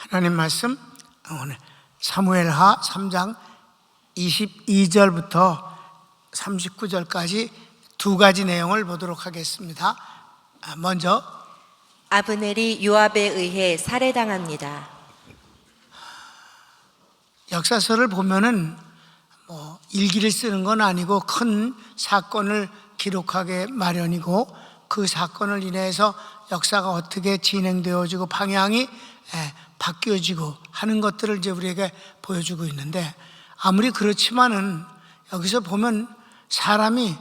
하나님 말씀 오늘 사무엘하 3장 22절부터 39절까지 두 가지 내용을 보도록 하겠습니다. 먼저 아브넬이 요압에 의해 살해당합니다. 역사서를 보면은 일기를 쓰는 건 아니고 큰 사건을 기록하기 마련이고, 그 사건을 인해서 역사가 어떻게 진행되어지고 방향이 바뀌어지고 하는 것들을 이제 우리에게 보여주고 있는데, 아무리 그렇지만은 여기서 보면 사람이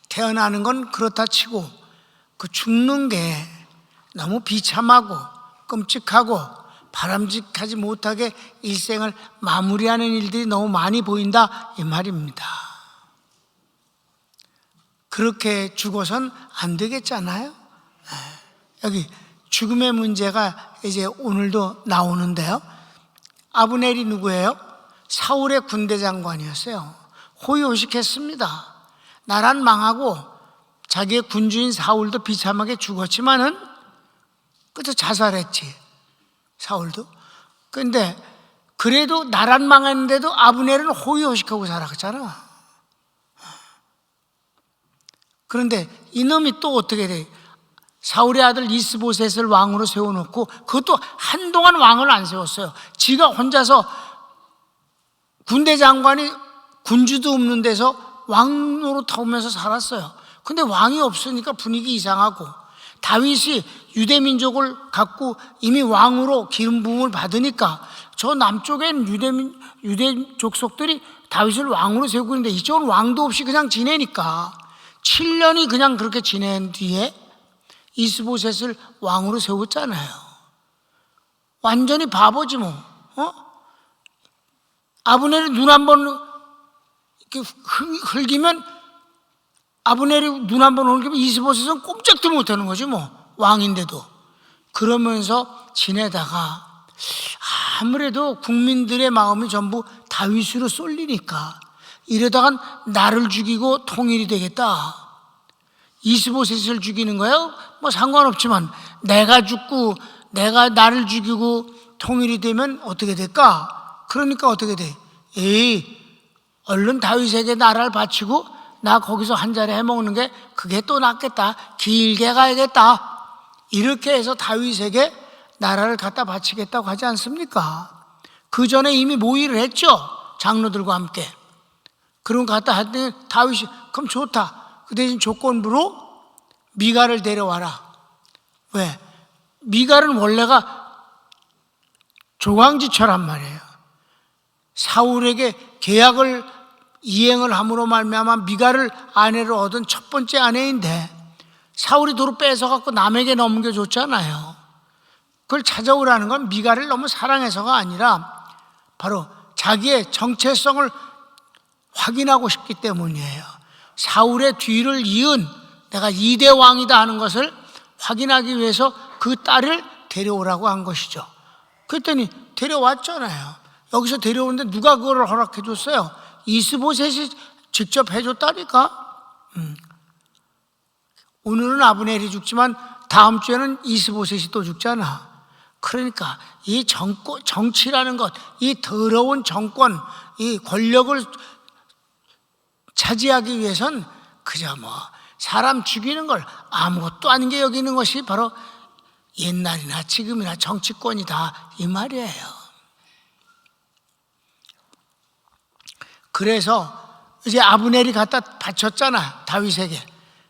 태어나는 건 그렇다 치고 그 죽는 게 너무 비참하고 끔찍하고 바람직하지 못하게 일생을 마무리하는 일들이 너무 많이 보인다, 이 말입니다. 그렇게 죽어선 안 되겠잖아요. 여기 죽음의 문제가 이제 오늘도 나오는데요. 아브넬이 누구예요? 사울의 군대 장관이었어요. 호의호식했습니다. 나란 망하고 자기의 군주인 사울도 비참하게 죽었지만은 그래도 자살했지, 사울도. 근데 그래도 나란 망했는데도 아브넬은 호의호식하고 살았잖아. 그런데 이놈이 또 어떻게 돼? 사울의 아들 이스보셋을 왕으로 세워놓고, 그것도 한동안 왕을 안 세웠어요. 지가 혼자서 군대 장관이 군주도 없는 데서 왕으로 타오면서 살았어요. 근데 왕이 없으니까 분위기 이상하고, 다윗이 유대민족을 갖고 이미 왕으로 기름 부음을 받으니까 저 남쪽엔 유대 족속들이 다윗을 왕으로 세우고 있는데 이쪽은 왕도 없이 그냥 지내니까 7년이 그냥 그렇게 지낸 뒤에 이스보셋을 왕으로 세웠잖아요. 완전히 바보지 뭐. 아브넬이 눈 한번 흘기면, 아브넬이 눈 한번 흘기면 이스보셋은 꼼짝도 못하는 거지 뭐, 왕인데도. 그러면서 지내다가 아무래도 국민들의 마음이 전부 다윗으로 쏠리니까, 이러다간 나를 죽이고 통일이 되겠다, 이스보셋을 죽이는 거예요? 뭐 상관없지만 내가 죽고 내가 나를 죽이고 통일이 되면 어떻게 될까? 그러니까 어떻게 돼? 얼른 다윗에게 나라를 바치고 나 거기서 한 자리 해먹는 게 그게 또 낫겠다, 길게 가야겠다, 이렇게 해서 다윗에게 나라를 갖다 바치겠다고 하지 않습니까? 그 전에 이미 모의를 했죠, 장로들과 함께. 그럼 갖다 했더니 다윗이 그럼 좋다, 그 대신 조건부로 미갈을 데려와라. 왜? 미갈은 원래가 조강지처란 말이에요. 사울에게 계약을 이행을 함으로 말미암아 미갈을 아내로 얻은 첫 번째 아내인데, 사울이 도로 뺏어갖고 남에게 넘겨줬잖아요. 그걸 찾아오라는 건 미갈을 너무 사랑해서가 아니라 바로 자기의 정체성을 확인하고 싶기 때문이에요. 사울의 뒤를 이은 내가 2대 왕이다 하는 것을 확인하기 위해서 그 딸을 데려오라고 한 것이죠. 그랬더니 데려왔잖아요. 여기서 데려오는데 누가 그걸 허락해 줬어요? 이스보셋이 직접 해줬다니까. 오늘은 아브넬이 죽지만 다음 주에는 이스보셋이 또 죽잖아. 그러니까 이 정치라는 것, 이 더러운 정권, 이 권력을 차지하기 위해선 그저 사람 죽이는 걸 아무것도 아닌 게 여기는 것이 바로 옛날이나 지금이나 정치권이다, 이 말이에요. 그래서 이제 아브넬이 갖다 바쳤잖아, 다윗에게.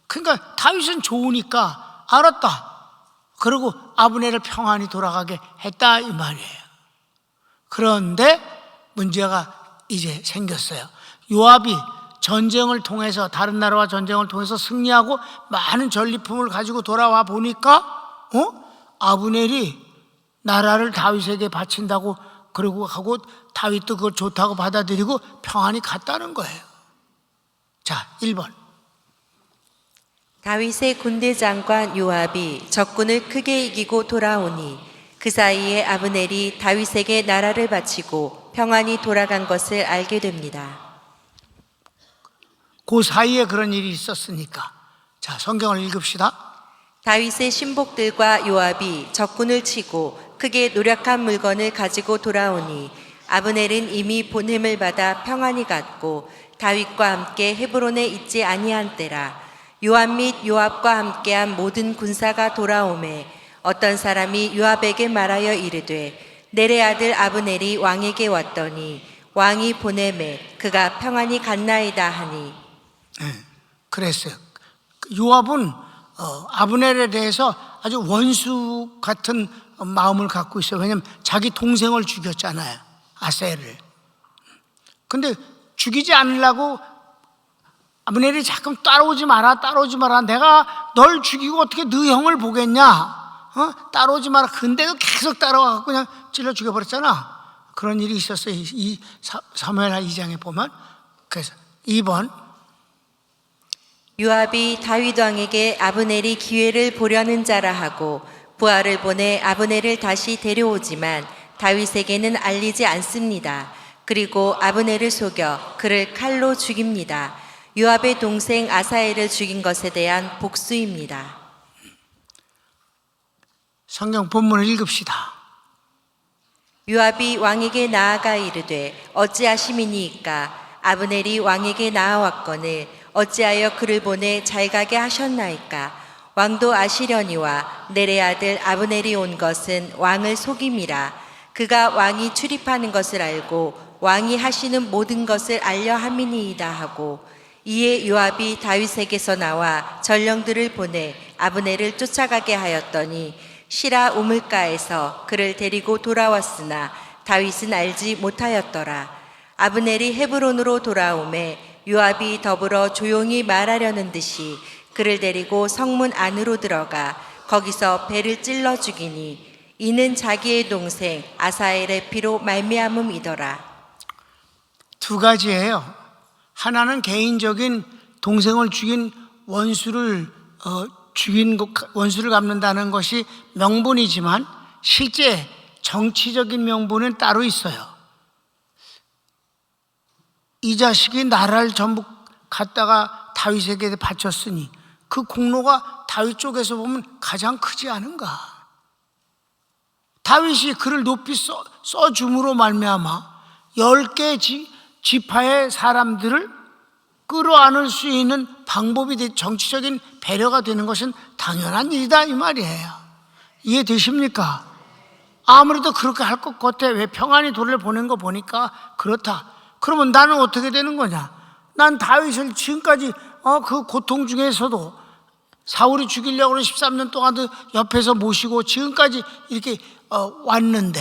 그러니까 다윗은 좋으니까 알았다, 그리고 아브넬을 평안히 돌아가게 했다, 이 말이에요. 그런데 문제가 이제 생겼어요. 요압이 전쟁을 통해서, 다른 나라와 전쟁을 통해서 승리하고 많은 전리품을 가지고 돌아와 보니까 아브넬이 나라를 다윗에게 바친다고 그러고 하고, 다윗도 그걸 좋다고 받아들이고 평안히 갔다는 거예요. 자, 1번. 다윗의 군대 장관 요압이 적군을 크게 이기고 돌아오니 그 사이에 아브넬이 다윗에게 나라를 바치고 평안히 돌아간 것을 알게 됩니다. 그 사이에 그런 일이 있었으니까. 자, 성경을 읽읍시다. 다윗의 신복들과 요압이 적군을 치고 크게 노력한 물건을 가지고 돌아오니 아브넬은 이미 보냄을 받아 평안히 갔고 다윗과 함께 헤브론에 있지 아니한 때라. 요압 및 요압과 함께한 모든 군사가 돌아오매 어떤 사람이 요압에게 말하여 이르되 넬의 아들 아브넬이 왕에게 왔더니 왕이 보내매 그가 평안히 갔나이다 하니. 그랬어요. 요압은 아브넬에 대해서 아주 원수 같은 마음을 갖고 있어요. 왜냐하면 자기 동생을 죽였잖아요, 아셀을. 근데 죽이지 않으려고 아브넬이 자꾸 따라오지 마라, 내가 널 죽이고 어떻게 네 형을 보겠냐, 따라오지 마라. 근데도 계속 따라와서 그냥 찔러 죽여버렸잖아. 그런 일이 있었어요. 이 사무엘하 2장에 보면. 그래서 2번, 요압이 다윗 왕에게 아브넬이 기회를 보려는 자라 하고 부하를 보내 아브넬을 다시 데려오지만 다윗에게는 알리지 않습니다. 그리고 아브넬을 속여 그를 칼로 죽입니다. 요압의 동생 아사엘을 죽인 것에 대한 복수입니다. 성경 본문을 읽읍시다. 요압이 왕에게 나아가 이르되 어찌하심이니이까? 아브넬이 왕에게 나아왔거늘 어찌하여 그를 보내 잘 가게 하셨나이까? 왕도 아시려니와 넬의 아들 아브넬이 온 것은 왕을 속임이라. 그가 왕이 출입하는 것을 알고 왕이 하시는 모든 것을 알려 함이니이다 하고. 이에 요압이 다윗에게서 나와 전령들을 보내 아브넬을 쫓아가게 하였더니 시라 우물가에서 그를 데리고 돌아왔으나 다윗은 알지 못하였더라. 아브넬이 헤브론으로 돌아오매 요압이 더불어 조용히 말하려는 듯이 그를 데리고 성문 안으로 들어가 거기서 배를 찔러 죽이니 이는 자기의 동생 아사엘의 피로 말미암음이더라. 두 가지예요. 하나는 개인적인 동생을 죽인 원수를 원수를 갚는다는 것이 명분이지만 실제 정치적인 명분은 따로 있어요. 이 자식이 나라를 전부 갖다가 다윗에게 바쳤으니 그 공로가 다윗 쪽에서 보면 가장 크지 않은가. 다윗이 그를 높이 써줌으로 말미암아 10개 지파의 사람들을 끌어안을 수 있는 방법이 정치적인 배려가 되는 것은 당연한 일이다 이 말이에요. 이해되십니까? 아무래도 그렇게 할 것 같아. 왜 평안히 돌을 보낸 거 보니까 그렇다. 그러면 나는 어떻게 되는 거냐? 난 다윗을 지금까지 그 고통 중에서도 사울이 죽이려고 하는 13년 동안도 옆에서 모시고 지금까지 이렇게 왔는데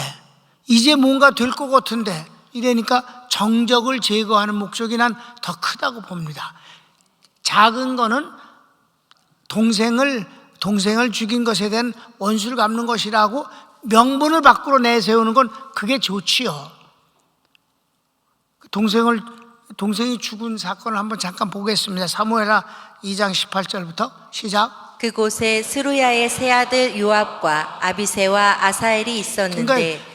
이제 뭔가 될 것 같은데 이러니까 정적을 제거하는 목적이 난 더 크다고 봅니다. 작은 거는 동생을 죽인 것에 대한 원수를 갚는 것이라고 명분을 밖으로 내세우는 건 그게 좋지요. 동생이 죽은 사건을 한번 잠깐 보겠습니다. 사무엘하 2장 18절부터 시작. 그곳에 스루야의 세 아들 요압과 아비새와 아사엘이 있었는데. 그러니까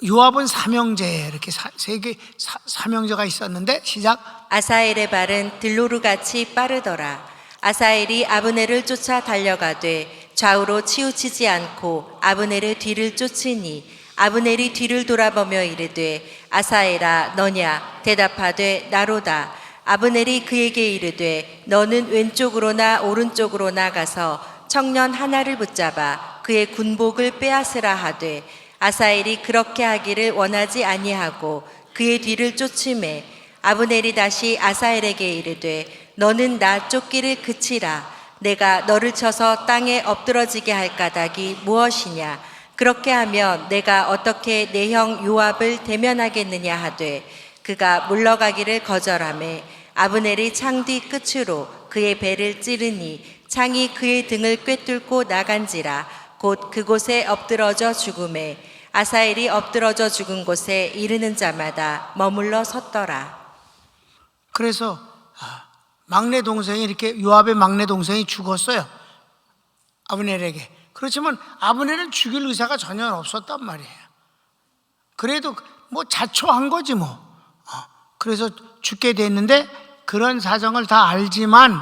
요압은 삼형제예요. 이렇게 세 개 삼형제가 있었는데 시작. 아사엘의 발은 들로루같이 빠르더라. 아사엘이 아브넬을 쫓아 달려가되 좌우로 치우치지 않고 아브넬의 뒤를 쫓으니 아브넬이 뒤를 돌아보며 이르되 아사엘아 너냐? 대답하되 나로다. 아브넬이 그에게 이르되 너는 왼쪽으로나 오른쪽으로나 가서 청년 하나를 붙잡아 그의 군복을 빼앗으라 하되 아사엘이 그렇게 하기를 원하지 아니하고 그의 뒤를 쫓음에 아브넬이 다시 아사엘에게 이르되 너는 나 쫓기를 그치라. 내가 너를 쳐서 땅에 엎드러지게 할 까닭이 무엇이냐? 그렇게 하면 내가 어떻게 내 형 요압을 대면하겠느냐 하되 그가 물러가기를 거절하매 아브넬이 창 뒤 끝으로 그의 배를 찌르니 창이 그의 등을 꿰뚫고 나간지라. 곧 그곳에 엎드러져 죽음에 아사엘이 엎드러져 죽은 곳에 이르는 자마다 머물러 섰더라. 그래서 막내 동생이 이렇게 요압의 막내 동생이 죽었어요. 아브넬에게. 그렇지만 아브넬을 죽일 의사가 전혀 없었단 말이에요. 그래도 뭐 자초한 거지 뭐. 그래서 죽게 됐는데 그런 사정을 다 알지만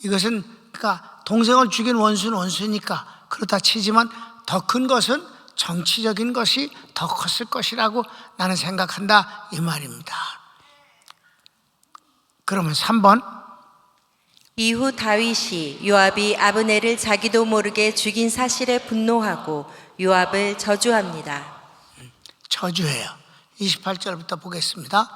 이것은 그러니까 동생을 죽인 원수는 원수니까 그렇다 치지만 더 큰 것은 정치적인 것이 더 컸을 것이라고 나는 생각한다, 이 말입니다. 그러면 3번. 이후 다윗이 요압이 아브넬을 자기도 모르게 죽인 사실에 분노하고 요압을 저주합니다. 저주해요. 28절부터 보겠습니다.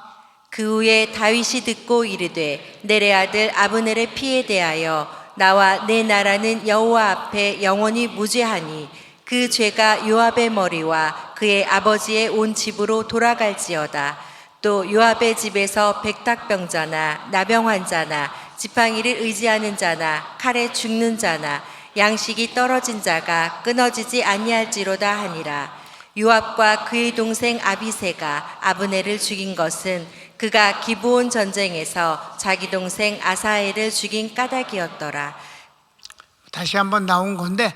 그 후에 다윗이 듣고 이르되 내레 아들 아브넬의 피에 대하여 나와 내 나라는 여호와 앞에 영원히 무죄하니 그 죄가 요압의 머리와 그의 아버지의 온 집으로 돌아갈지어다. 또 요압의 집에서 백탁병자나 나병 환자나 지팡이를 의지하는 자나 칼에 죽는 자나 양식이 떨어진 자가 끊어지지 아니할지로다 하니라. 요압과 그의 동생 아비새가 아브넬을 죽인 것은 그가 기브온 전쟁에서 자기 동생 아사엘을 죽인 까닭이었더라. 다시 한번 나온 건데,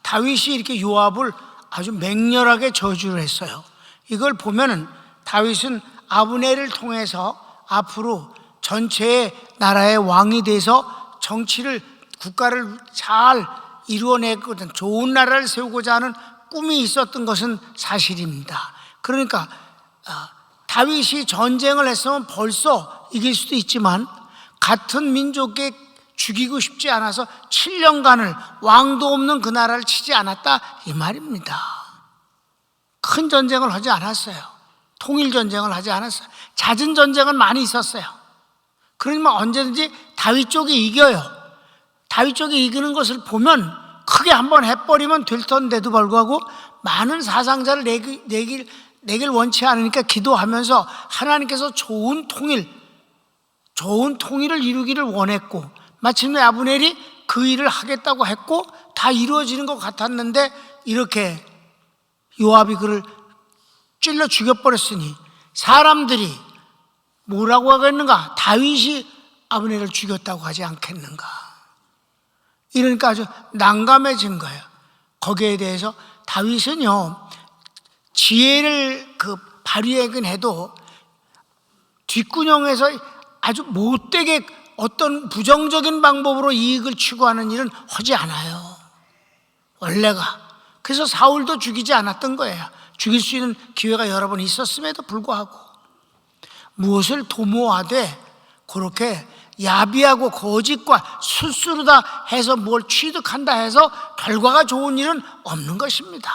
다윗이 이렇게 요압을 아주 맹렬하게 저주를 했어요. 이걸 보면은 다윗은 아브넬을 통해서 앞으로 전체의 나라의 왕이 돼서 정치를, 국가를 잘 이루어내거든, 좋은 나라를 세우고자 하는 꿈이 있었던 것은 사실입니다. 그러니까 다윗이 전쟁을 했으면 벌써 이길 수도 있지만 같은 민족에 죽이고 싶지 않아서 7년간을 왕도 없는 그 나라를 치지 않았다, 이 말입니다. 큰 전쟁을 하지 않았어요. 통일 전쟁을 하지 않았어요. 잦은 전쟁은 많이 있었어요. 그러면 언제든지 다윗 쪽이 이겨요. 다윗 쪽이 이기는 것을 보면 크게 한번 해버리면 될 텐데도 불구하고 많은 사상자를 내길 원치 않으니까 기도하면서 하나님께서 좋은 통일을 이루기를 원했고, 마침내 아브넬이 그 일을 하겠다고 했고 다 이루어지는 것 같았는데 이렇게 요압이 그를 찔러 죽여버렸으니 사람들이 뭐라고 하겠는가? 다윗이 아브넬을 죽였다고 하지 않겠는가? 이러니까 아주 난감해진 거예요. 거기에 대해서 다윗은요, 지혜를 발휘하긴 해도 뒷구녕에서 아주 못되게 어떤 부정적인 방법으로 이익을 추구하는 일은 하지 않아요, 원래가. 그래서 사울도 죽이지 않았던 거예요. 죽일 수 있는 기회가 여러 번 있었음에도 불구하고 무엇을 도모하되 그렇게 야비하고 거짓과 수수르다 해서 뭘 취득한다 해서 결과가 좋은 일은 없는 것입니다.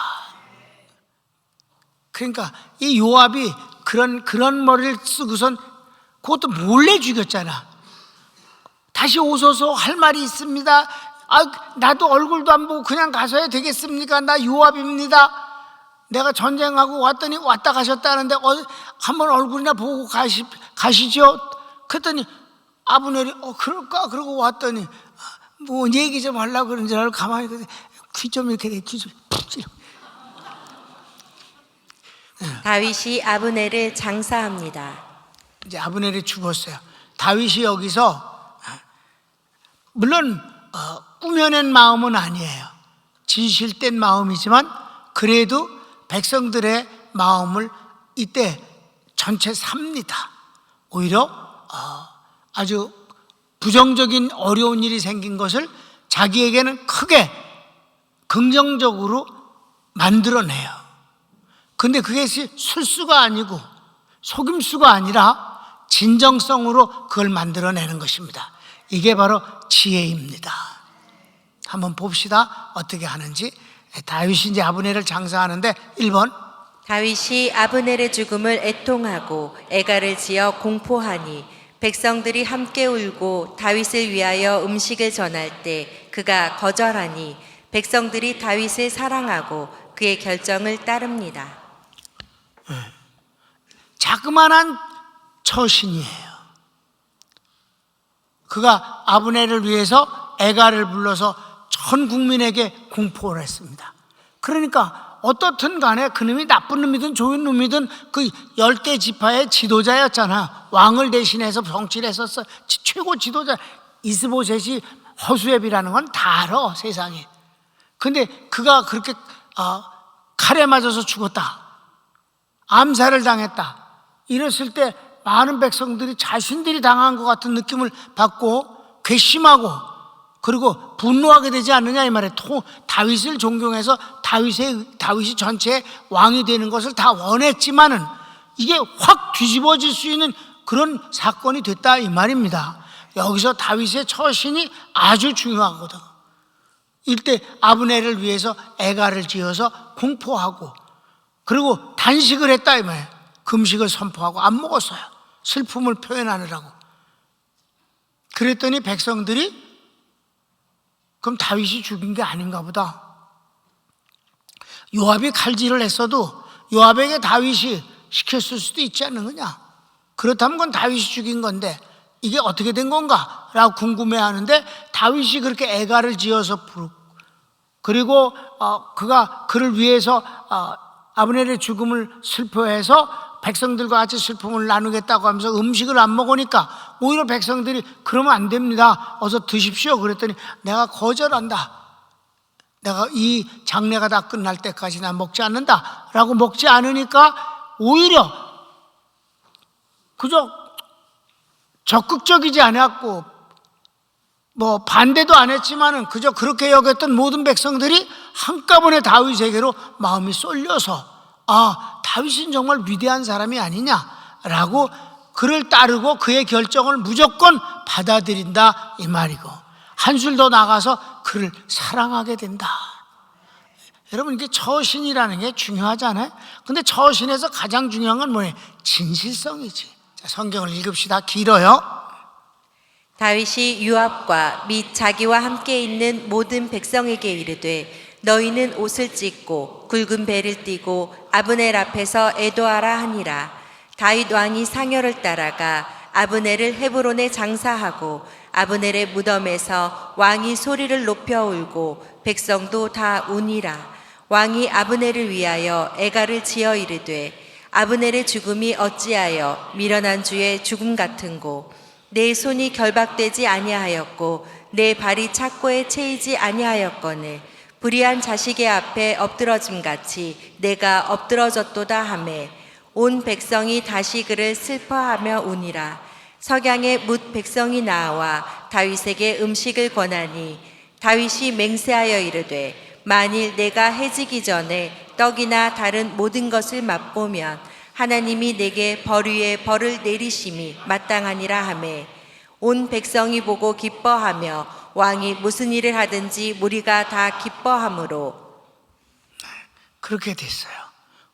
그러니까 이 요압이 그런 머리를 쓰고선 그것도 몰래 죽였잖아. 다시 오소서, 할 말이 있습니다. 나도 얼굴도 안 보고 그냥 가서야 되겠습니까? 나 요압입니다. 내가 전쟁하고 왔더니 왔다 가셨다는데 한번 얼굴이나 보고 가시죠. 그랬더니 아브넬이 그럴까? 그러고 왔더니 뭐 얘기 좀 하려고 그런 줄 알고 가만히 귀 좀 이렇게 내, 귀 좀 푹 찔러. 다윗이 아브넬을 장사합니다. 이제 아브넬이 죽었어요. 다윗이 여기서 물론 꾸며낸 마음은 아니에요. 진실된 마음이지만 그래도 백성들의 마음을 이때 전체 삽니다. 오히려 아주 부정적인 어려운 일이 생긴 것을 자기에게는 크게 긍정적으로 만들어내요. 근데 그게 술수가 아니고 속임수가 아니라 진정성으로 그걸 만들어내는 것입니다. 이게 바로 지혜입니다. 한번 봅시다, 어떻게 하는지. 다윗이 이제 아브넬을 장사하는데 1번. 다윗이 아브넬의 죽음을 애통하고 애가를 지어 공포하니 백성들이 함께 울고 다윗을 위하여 음식을 전할 때 그가 거절하니 백성들이 다윗을 사랑하고 그의 결정을 따릅니다. 자그마한 처신이에요. 그가 아브넬을 위해서 애가를 불러서 전 국민에게 공포를 했습니다. 그러니까 어떻든 간에 그놈이 나쁜 놈이든 좋은 놈이든 그 10개 지파의 지도자였잖아. 왕을 대신해서 정치를 했었어. 최고 지도자. 이스보셋이 허수애비라는 건 다 알아, 세상에. 근데 그가 그렇게 칼에 맞아서 죽었다, 암살을 당했다, 이랬을 때 많은 백성들이 자신들이 당한 것 같은 느낌을 받고 괘씸하고 그리고 분노하게 되지 않느냐 이 말이에요. 다윗을 존경해서 다윗이 전체 왕이 되는 것을 다 원했지만은 이게 확 뒤집어질 수 있는 그런 사건이 됐다 이 말입니다. 여기서 다윗의 처신이 아주 중요하거든. 이때 아브넬을 위해서 애가를 지어서 공포하고, 그리고 단식을 했다 이 말이에요. 금식을 선포하고 안 먹었어요. 슬픔을 표현하느라고. 그랬더니 백성들이 그럼 다윗이 죽인 게 아닌가 보다. 요압이 칼질을 했어도 요압에게 다윗이 시켰을 수도 있지 않느냐. 그렇다면 그건 다윗이 죽인 건데 이게 어떻게 된 건가? 라고 궁금해하는데 다윗이 그렇게 애가를 지어서 부르고, 그리고 그가 그를 위해서 아브넬의 죽음을 슬퍼해서 백성들과 같이 슬픔을 나누겠다고 하면서 음식을 안 먹으니까 오히려 백성들이 그러면 안 됩니다, 어서 드십시오. 그랬더니 내가 거절한다, 내가 이 장례가 다 끝날 때까지 난 먹지 않는다 라고 먹지 않으니까 오히려 그저 적극적이지 않았고 뭐 반대도 안 했지만은 그저 그렇게 여겼던 모든 백성들이 한꺼번에 다윗에게로 마음이 쏠려서 다윗은 정말 위대한 사람이 아니냐라고 그를 따르고 그의 결정을 무조건 받아들인다 이 말이고, 한술 더 나가서 그를 사랑하게 된다. 여러분, 이게 처신이라는 게 중요하잖아요. 근데 처신에서 가장 중요한 건 뭐예요? 진실성이지. 자, 성경을 읽읍시다. 길어요. 다윗이 요압과 및 자기와 함께 있는 모든 백성에게 이르되 너희는 옷을 찢고 굵은 배를 띠고 아브넬 앞에서 애도하라 하니라. 다윗 왕이 상여를 따라가 아브넬을 헤브론에 장사하고 아브넬의 무덤에서 왕이 소리를 높여 울고 백성도 다 우니라. 왕이 아브넬을 위하여 애가를 지어 이르되 아브넬의 죽음이 어찌하여 미련한 주의 죽음 같은고, 내 손이 결박되지 아니하였고 내 발이 착고에 채이지 아니하였거늘 불의한 자식의 앞에 엎드러짐 같이 내가 엎드러졌도다 하매 온 백성이 다시 그를 슬퍼하며 우니라. 석양에 뭇 백성이 나와 다윗에게 음식을 권하니 다윗이 맹세하여 이르되 만일 내가 해지기 전에 떡이나 다른 모든 것을 맛보면 하나님이 내게 벌 위에 벌을 내리심이 마땅하니라 하매 온 백성이 보고 기뻐하며 왕이 무슨 일을 하든지 무리가 다 기뻐하므로. 그렇게 됐어요.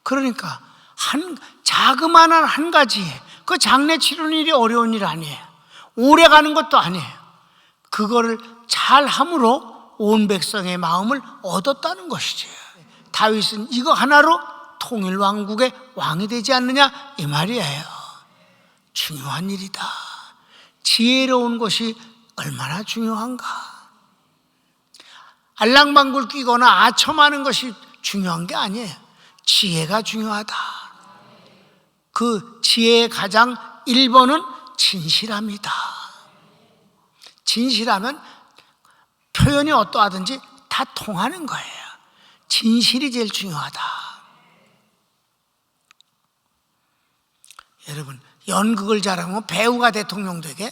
그러니까 자그마한 한 가지, 그 장례 치르는 일이 어려운 일 아니에요. 오래 가는 것도 아니에요. 그거를 잘 함으로 온 백성의 마음을 얻었다는 것이지. 다윗은 이거 하나로 통일 왕국의 왕이 되지 않느냐 이 말이에요. 중요한 일이다. 지혜로운 것이 얼마나 중요한가. 알랑방굴 끼거나 아첨하는 것이 중요한 게 아니에요. 지혜가 중요하다. 그 지혜의 가장 1번은 진실함이다. 진실하면 표현이 어떠하든지 다 통하는 거예요. 진실이 제일 중요하다. 여러분, 연극을 잘하면 배우가 대통령 되게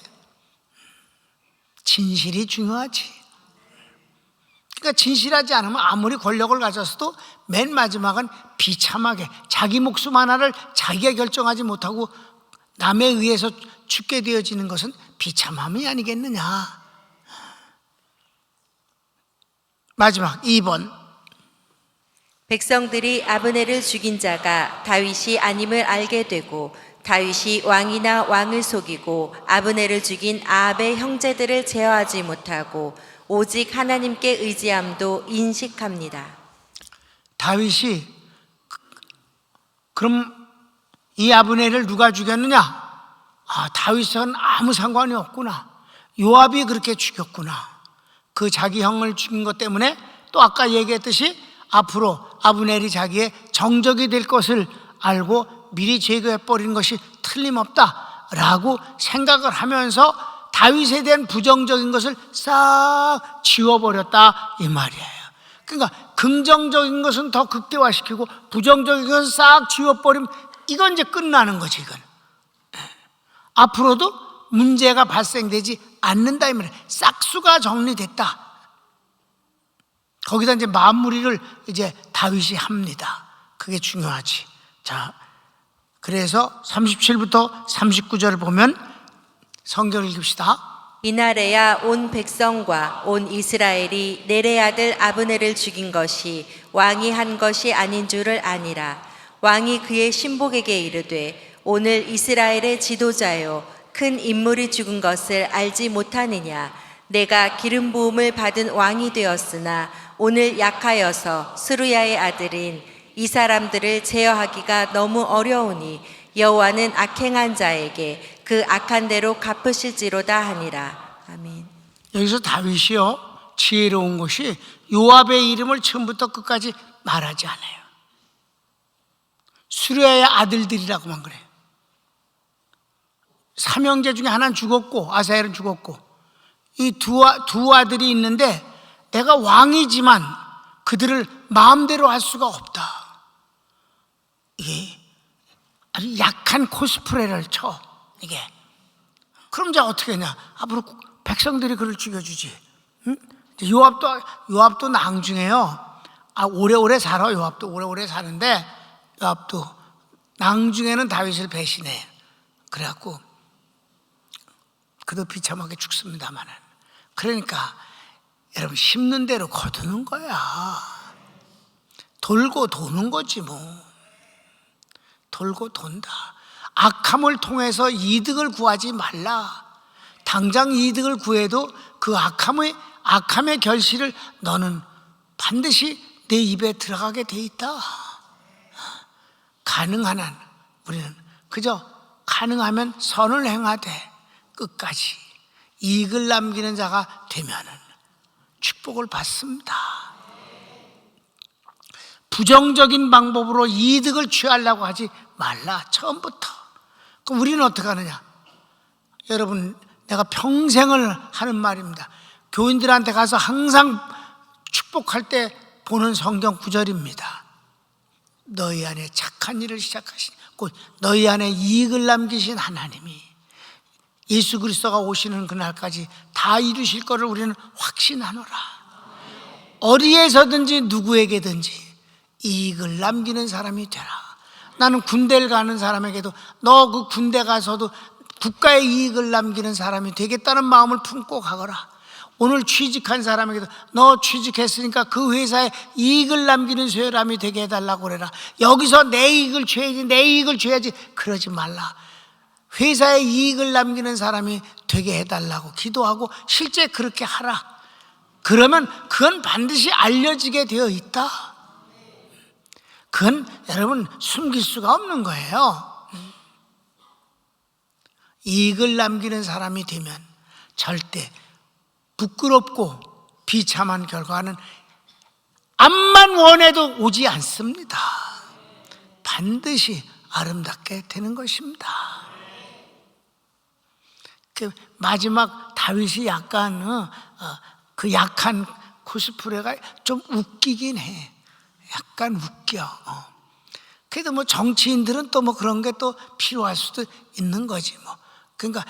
진실이 중요하지. 그러니까 진실하지 않으면 아무리 권력을 가졌어도 맨 마지막은 비참하게 자기 목숨 하나를 자기가 결정하지 못하고 남에 의해서 죽게 되어지는 것은 비참함이 아니겠느냐. 마지막 2번. 백성들이 아브넬을 죽인 자가 다윗이 아님을 알게 되고 다윗이 왕이나 왕을 속이고 아브넬을 죽인 아합의 형제들을 제어하지 못하고 오직 하나님께 의지함도 인식합니다. 다윗이 그럼 이 아브넬을 누가 죽였느냐? 다윗은 아무 상관이 없구나. 요압이 그렇게 죽였구나. 그 자기 형을 죽인 것 때문에 또 아까 얘기했듯이 앞으로 아브넬이 자기의 정적이 될 것을 알고 미리 제거해버리는 것이 틀림없다라고 생각을 하면서 다윗에 대한 부정적인 것을 싹 지워버렸다 이 말이에요. 그러니까 긍정적인 것은 더 극대화시키고 부정적인 것은 싹 지워버리면 이건 이제 끝나는 거지. 이건 앞으로도 문제가 발생되지 않는다 이 말이에요. 싹수가 정리됐다. 거기다 이제 마무리를 이제 다윗이 합니다. 그게 중요하지. 자, 그래서 37부터 39절을 보면 성경을 읽읍시다. 이날에야 온 백성과 온 이스라엘이 넬의 아들 아브넬을 죽인 것이 왕이 한 것이 아닌 줄을 아니라. 왕이 그의 신복에게 이르되 오늘 이스라엘의 지도자요 큰 인물이 죽은 것을 알지 못하느냐. 내가 기름 부음을 받은 왕이 되었으나 오늘 약하여서 스루야의 아들인 이 사람들을 제어하기가 너무 어려우니 여호와는 악행한 자에게 그 악한 대로 갚으실지로다 하니라. 아멘. 여기서 다윗이요 지혜로운 것이 요압의 이름을 처음부터 끝까지 말하지 않아요. 수르야의 아들들이라고만 그래요. 삼형제 중에 하나는 죽었고 아사엘은 죽었고 이 두 아들이 있는데 내가 왕이지만 그들을 마음대로 할 수가 없다. 이게 아주 약한 코스프레를 쳐. 이게 그럼 이제 어떻게 하냐? 앞으로 백성들이 그를 죽여주지. 응? 요압도 낭중해요. 오래오래 살아. 요압도 오래오래 사는데 요압도 낭중에는 다윗을 배신해. 그래갖고 그도 비참하게 죽습니다만은. 그러니까 여러분 심는 대로 거두는 거야. 돌고 도는 거지 뭐. 돌고 돈다. 악함을 통해서 이득을 구하지 말라. 당장 이득을 구해도 그 악함의 결실을 너는 반드시 내 입에 들어가게 돼 있다. 가능한 한 우리는 그저 가능하면 선을 행하되 끝까지 이익을 남기는 자가 되면은 축복을 받습니다. 부정적인 방법으로 이득을 취하려고 하지 말라. 처음부터. 그럼 우리는 어떻게 하느냐? 여러분, 내가 평생을 하는 말입니다. 교인들한테 가서 항상 축복할 때 보는 성경 구절입니다. 너희 안에 착한 일을 시작하신, 곧 너희 안에 이익을 남기신 하나님이 예수 그리스도가 오시는 그날까지 다 이루실 것을 우리는 확신하노라. 어디에서든지 누구에게든지 이익을 남기는 사람이 되라. 나는 군대를 가는 사람에게도 너 그 군대 가서도 국가의 이익을 남기는 사람이 되겠다는 마음을 품고 가거라. 오늘 취직한 사람에게도 너 취직했으니까 그 회사에 이익을 남기는 사람이 되게 해달라고 그래라. 여기서 내 이익을 줘야지, 내 이익을 줘야지 그러지 말라. 회사에 이익을 남기는 사람이 되게 해달라고 기도하고 실제 그렇게 하라. 그러면 그건 반드시 알려지게 되어 있다. 그건 여러분 숨길 수가 없는 거예요. 이익을 남기는 사람이 되면 절대 부끄럽고 비참한 결과는 암만 원해도 오지 않습니다. 반드시 아름답게 되는 것입니다. 그 마지막 다윗이 약간 그 약한 코스프레가 좀 웃기긴 해. 약간 웃겨. 그래도 뭐 정치인들은 또 뭐 그런 게 또 필요할 수도 있는 거지 뭐. 그러니까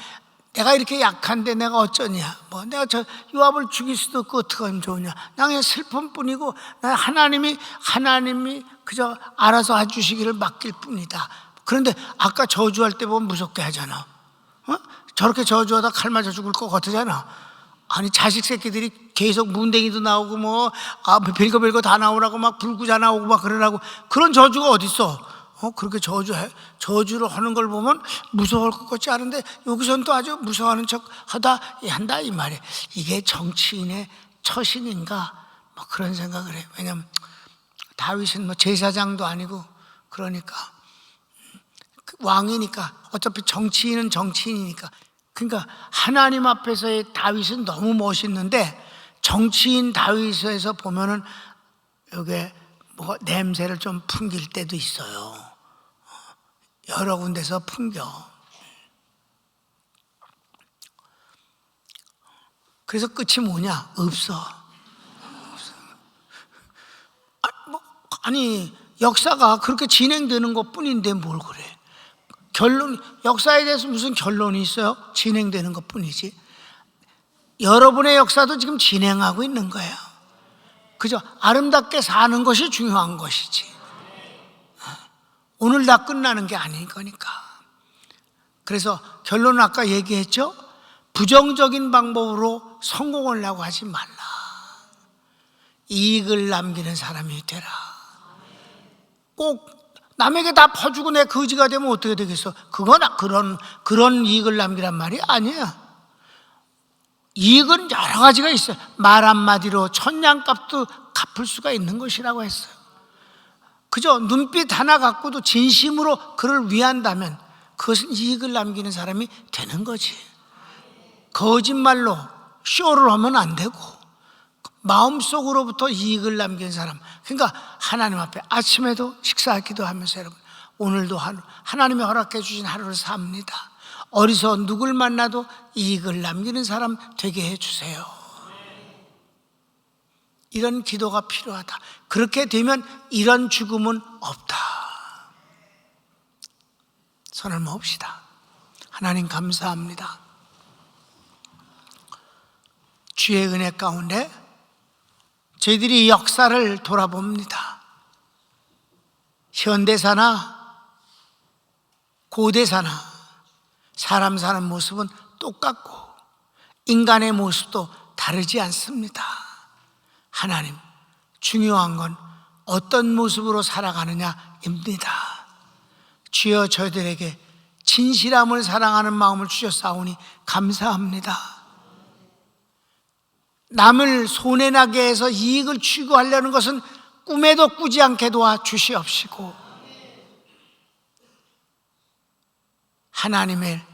내가 이렇게 약한데 내가 어쩌냐. 뭐 내가 저 요압을 죽일 수도 없고 어떻게 하면 좋으냐. 나 그냥 슬픔뿐이고 하나님이 그저 알아서 해주시기를 맡길 뿐이다. 그런데 아까 저주할 때 보면 무섭게 하잖아. 저렇게 저주하다 칼 맞아 죽을 것 같으잖아. 아니 자식 새끼들이 계속 문댕이도 나오고 뭐 별거 다 나오라고 막 불구자 나오고 막 그러라고. 그런 저주가 어딨어. 그렇게 저주를 하는 걸 보면 무서울 것 같지 않은데 여기서는 또 아주 무서워하는 척 한다 이 말이에요. 이게 정치인의 처신인가 뭐 그런 생각을 해요. 왜냐면 다윗은 뭐 제사장도 아니고 그러니까 왕이니까 어차피 정치인은 정치인이니까. 그러니까 하나님 앞에서의 다윗은 너무 멋있는데 정치인 다윗에서 보면은 여기 뭐 냄새를 좀 풍길 때도 있어요. 여러 군데서 풍겨. 그래서 끝이 뭐냐? 없어. 아니 역사가 그렇게 진행되는 것 뿐인데 뭘 그래. 역사에 대해서 무슨 결론이 있어요? 진행되는 것 뿐이지. 여러분의 역사도 지금 진행하고 있는 거예요. 그죠? 아름답게 사는 것이 중요한 것이지, 오늘 다 끝나는 게 아닌 거니까. 그래서 결론은 아까 얘기했죠? 부정적인 방법으로 성공을 하려고 하지 말라. 이익을 남기는 사람이 되라. 꼭 남에게 다 퍼주고 내 거지가 되면 어떻게 되겠어? 그건 그런 이익을 남기란 말이 아니야. 이익은 여러 가지가 있어요. 말 한마디로 천냥값도 갚을 수가 있는 것이라고 했어요. 그저 눈빛 하나 갖고도 진심으로 그를 위한다면 그것은 이익을 남기는 사람이 되는 거지. 거짓말로 쇼를 하면 안 되고 마음속으로부터 이익을 남기는 사람. 그러니까 하나님 앞에 아침에도 식사하기도 하면서 여러분, 오늘도 하나님이 허락해 주신 하루를 삽니다. 어디서 누굴 만나도 이익을 남기는 사람 되게 해주세요. 이런 기도가 필요하다. 그렇게 되면 이런 죽음은 없다. 손을 모읍시다. 하나님 감사합니다. 주의 은혜 가운데 저희들이 역사를 돌아봅니다. 현대사나 고대사나 사람 사는 모습은 똑같고 인간의 모습도 다르지 않습니다. 하나님, 중요한 건 어떤 모습으로 살아가느냐입니다. 주여, 저희들에게 진실함을 사랑하는 마음을 주셨사오니 감사합니다. 남을 손해나게 해서 이익을 추구하려는 것은 꿈에도 꾸지 않게 도와주시옵시고, 하나님의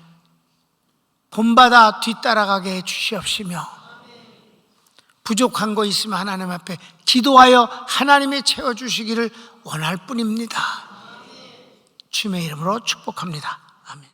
본받아 뒤따라가게 해주시옵시며, 부족한 거 있으면 하나님 앞에 기도하여 하나님이 채워주시기를 원할 뿐입니다. 주님의 이름으로 축복합니다. 아멘.